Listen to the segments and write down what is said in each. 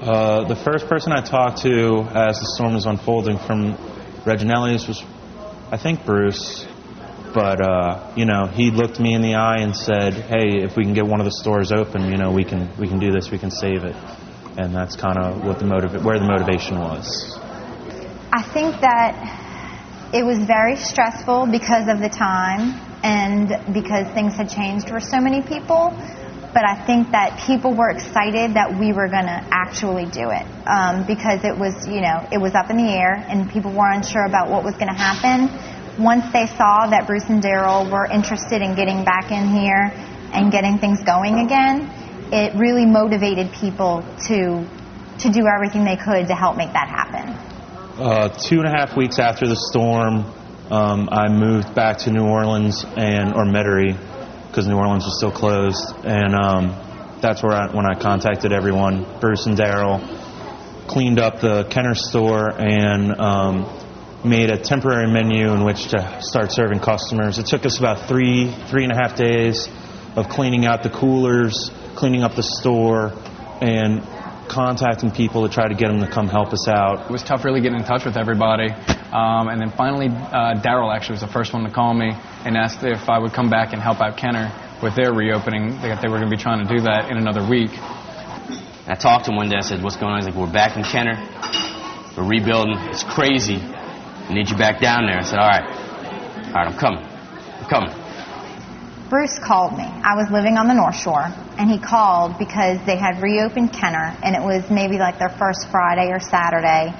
The first person I talked to as the storm was unfolding from Reginelli's was, I think, Bruce. But, he looked me in the eye and said, hey, if we can get one of the stores open, we can do this, we can save it. And that's kind of what where the motivation was. I think that it was very stressful because of the time and because things had changed for so many people. But I think that people were excited that we were going to actually do it because it was, it was up in the air and people were unsure about what was going to happen. Once they saw that Bruce and Darryl were interested in getting back in here and getting things going again, it really motivated people to do everything they could to help make that happen. 2.5 weeks after the storm, I moved back to New Orleans or Metairie, because New Orleans was still closed, and that's when I contacted everyone. Bruce and Darryl cleaned up the Kenner store and made a temporary menu in which to start serving customers. It took us about 3.5 days of cleaning out the coolers, cleaning up the store, and contacting people to try to get them to come help us out. It was tough really getting in touch with everybody. And then finally, Darryl actually was the first one to call me and asked if I would come back and help out Kenner with their reopening. They were going to be trying to do that in another week. I talked to him one day. I said, what's going on? He's like, we're back in Kenner. We're rebuilding. It's crazy. I need you back down there. I said, all right, I'm coming. Bruce called me. I was living on the North Shore, and he called because they had reopened Kenner, and it was maybe like their first Friday or Saturday,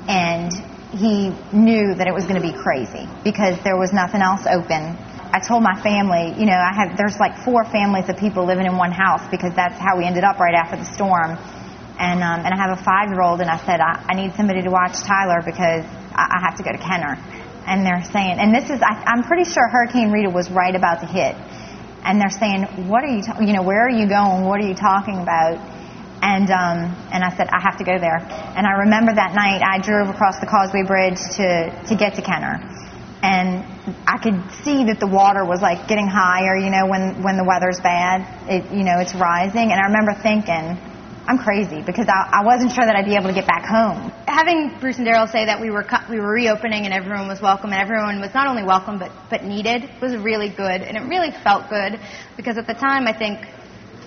and he knew that it was going to be crazy because there was nothing else open. I told my family, there's like 4 families of people living in one house because that's how we ended up right after the storm. And I have a 5-year-old, and I said, I need somebody to watch Tyler because I have to go to Kenner. And they're saying, and I'm pretty sure Hurricane Rita was right about to hit. And they're saying, what are you, where are you going? What are you talking about? And I said, I have to go there. And I remember that night I drove across the Causeway Bridge to get to Kenner. And I could see that the water was like getting higher, when the weather's bad, it's rising. And I remember thinking, I'm crazy because I wasn't sure that I'd be able to get back home. Having Bruce and Darryl say that we were reopening and everyone was welcome and everyone was not only welcome but needed was really good, and it really felt good because at the time I think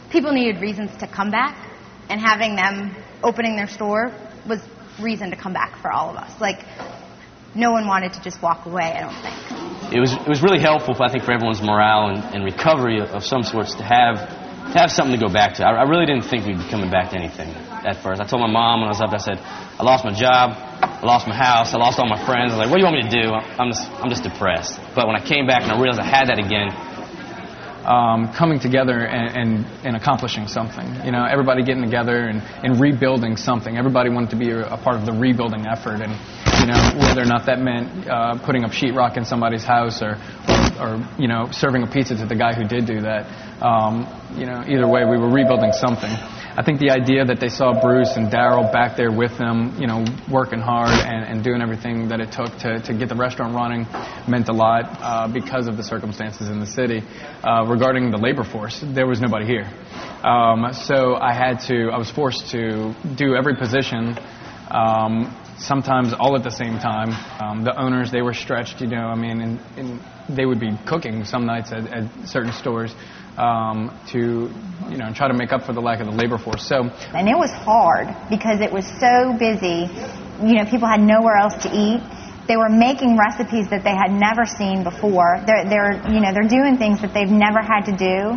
people needed reasons to come back, and having them opening their store was reason to come back for all of us. Like, no one wanted to just walk away, I don't think. It was really helpful, I think, for everyone's morale and recovery of some sorts to have something to go back to. I really didn't think we'd be coming back to anything at first. I told my mom when I was up there, I said, I lost my job, I lost my house, I lost all my friends. I was like, what do you want me to do? I'm just depressed. But when I came back and I realized I had that again, coming together and accomplishing something. Everybody getting together and rebuilding something. Everybody wanted to be a part of the rebuilding effort, and whether or not that meant putting up sheetrock in somebody's house or serving a pizza to the guy who did do that. Either way, we were rebuilding something. I think the idea that they saw Bruce and Darryl back there with them, working hard and doing everything that it took to get the restaurant running meant a lot because of the circumstances in the city. Regarding the labor force, there was nobody here. So I was forced to do every position, sometimes all at the same time. The owners, they were stretched, and they would be cooking some nights at certain stores to try to make up for the lack of the labor force. And it was hard because it was so busy. People had nowhere else to eat. They were making recipes that they had never seen before. They're doing things that they've never had to do,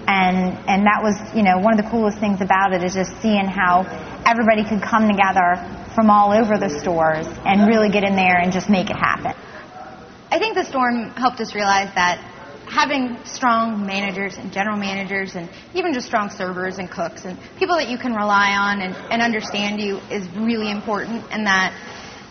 and that was one of the coolest things about it is just seeing how everybody could come together from all over the stores and really get in there and just make it happen. I think the storm helped us realize that having strong managers and general managers and even just strong servers and cooks and people that you can rely on and understand you is really important, and that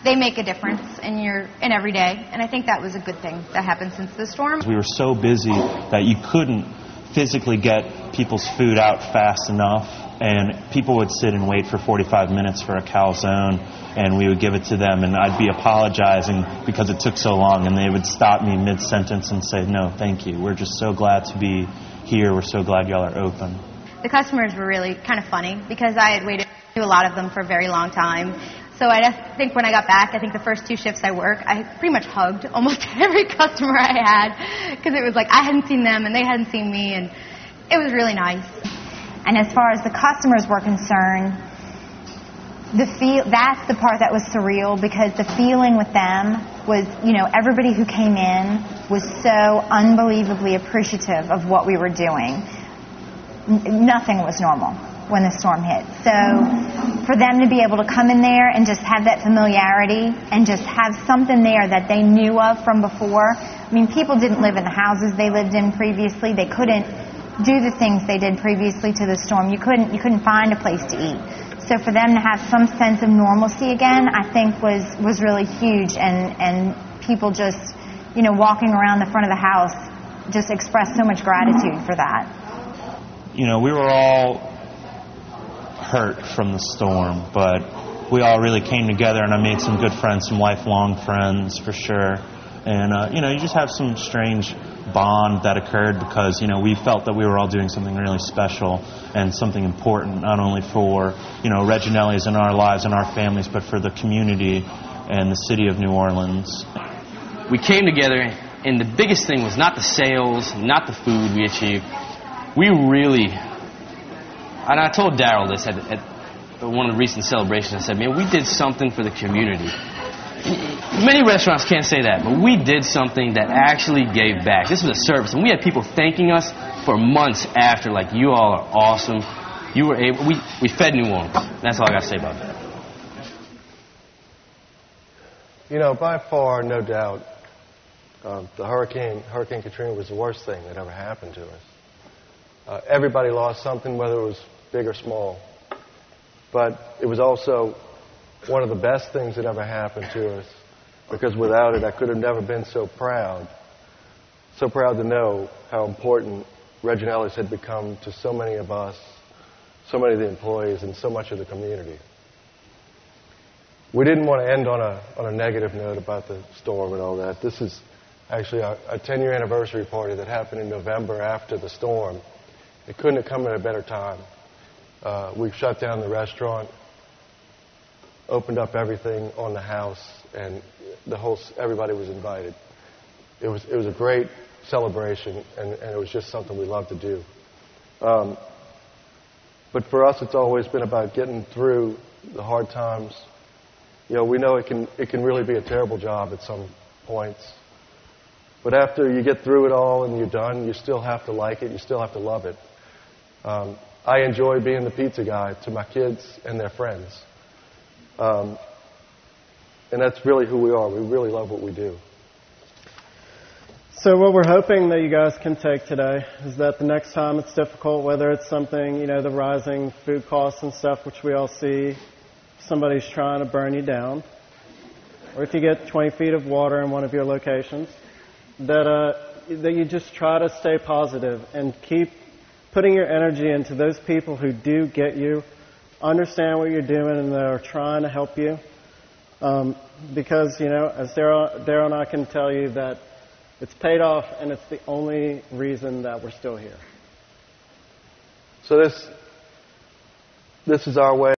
they make a difference in every day. And I think that was a good thing that happened since the storm. We were so busy that you couldn't physically get people's food out fast enough, and people would sit and wait for 45 minutes for a calzone, and we would give it to them, and I'd be apologizing because it took so long, and they would stop me mid-sentence and say, no, thank you. We're just so glad to be here. We're so glad y'all are open. The customers were really kind of funny because I had waited do a lot of them for a very long time. So I think when I got back, I think the first 2 shifts I worked, I pretty much hugged almost every customer I had because it was like I hadn't seen them and they hadn't seen me, and it was really nice. And as far as the customers were concerned, that's the part that was surreal, because the feeling with them was, everybody who came in was so unbelievably appreciative of what we were doing. Nothing was normal when the storm hit. So for them to be able to come in there and just have that familiarity and just have something there that they knew of from before. I mean, people didn't live in the houses they lived in previously. They couldn't do the things they did previously to the storm. You couldn't find a place to eat. So for them to have some sense of normalcy again, I think was really huge, and people just, walking around the front of the house just expressed so much gratitude for that. We were all hurt from the storm, but we all really came together, and I made some good friends, some lifelong friends for sure. And, you just have some strange bond that occurred because, we felt that we were all doing something really special and something important, not only for, Reginelli's and our lives and our families, but for the community and the city of New Orleans. We came together, and the biggest thing was not the sales, not the food we achieved. We really, and I told Darryl this at one of the recent celebrations, I said, man, we did something for the community. Many restaurants can't say that, but we did something that actually gave back. This was a service, and we had people thanking us for months after, like, you all are awesome. You were able, we fed New Orleans. That's all I got to say about that. By far, no doubt, the Hurricane Katrina was the worst thing that ever happened to us. Everybody lost something, whether it was big or small. But it was also one of the best things that ever happened to us, because without it, I could have never been so proud to know how important Reginelli's had become to so many of us, so many of the employees, and so much of the community. We didn't want to end on a negative note about the storm and all that. This is actually our 10-year anniversary party that happened in November after the storm. It couldn't have come at a better time. We've shut down the restaurant, opened up everything on the house, and everybody was invited. It was a great celebration, and it was just something we love to do. But for us, it's always been about getting through the hard times. We know it can really be a terrible job at some points. But after you get through it all and you're done, you still have to like it. You still have to love it. I enjoy being the pizza guy to my kids and their friends. And that's really who we are. We really love what we do. So what we're hoping that you guys can take today is that the next time it's difficult, whether it's something, the rising food costs and stuff, which we all see, somebody's trying to burn you down, or if you get 20 feet of water in one of your locations, that you just try to stay positive and keep putting your energy into those people who do get you, understand what you're doing, and they're trying to help you. Because, as Darryl and I can tell you, that it's paid off, and it's the only reason that we're still here. So this is our way